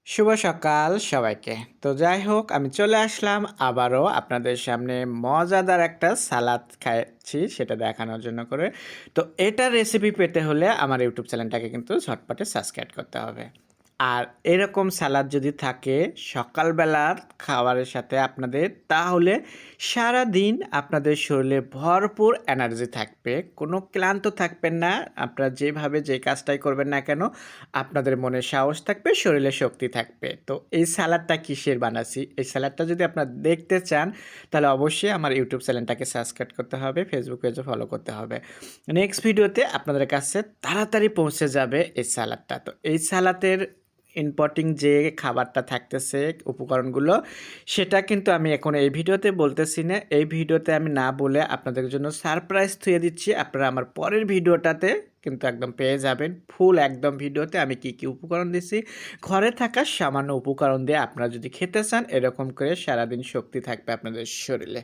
শুভ সকাল সবাইকে। তো যাই হোক আমি চলে আসলাম আবারও আপনাদের সামনে মজাদার একটা সালাদ খাচ্ছি সেটা দেখানোর জন্য করে। তো এটার রেসিপি পেতে হলে আমার ইউটিউব চ্যানেলটাকে কিন্তু ঝটপটে সাবস্ক্রাইব করতে হবে। আর এরকম সালাদ যদি থাকে সকালবেলার খাবারের সাথে আপনাদের তাহলে সারাদিন আপনাদের শরীরে ভরপুর এনার্জি থাকবে। কোনো ক্লান্ত থাকবেন না। আপনারা যেভাবে যে কাজটাই করবেন না কেন আপনাদের মনে সাহস থাকবে, শরীরে শক্তি থাকবে। তো এই সালাদটা কিসের বানাচ্ছি? এই সালাদটা যদি আপনারা দেখতে চান, তাহলে অবশ্যই আমার ইউটিউব চ্যানেলটাকে সাবস্ক্রাইব করতে হবে, ফেসবুক পেজও ফলো করতে হবে। নেক্সট ভিডিওতে আপনাদের কাছে তাড়াতাড়ি পৌঁছে যাবে এই সালাদটা। তো এই সালাদের ইম্পোর্টিং যে খাবারটা থাকতেছে, উপকরণগুলো, সেটা কিন্তু আমি এখন এই ভিডিওতে বলতেছি না। এই ভিডিওতে আমি না বলে আপনাদের জন্য সারপ্রাইজ থুয়ে দিচ্ছি। আপনারা আমার পরের ভিডিওটাতে কিন্তু একদম পেয়ে যাবেন। ফুল একদম ভিডিওতে আমি কি, কি উপকরণ দিছি। ঘরে থাকা সামান্য উপকরণ দিয়ে আপনারা যদি খেতে চান, এরকম করে সারাদিন শক্তি থাকবে আপনাদের শরীরে।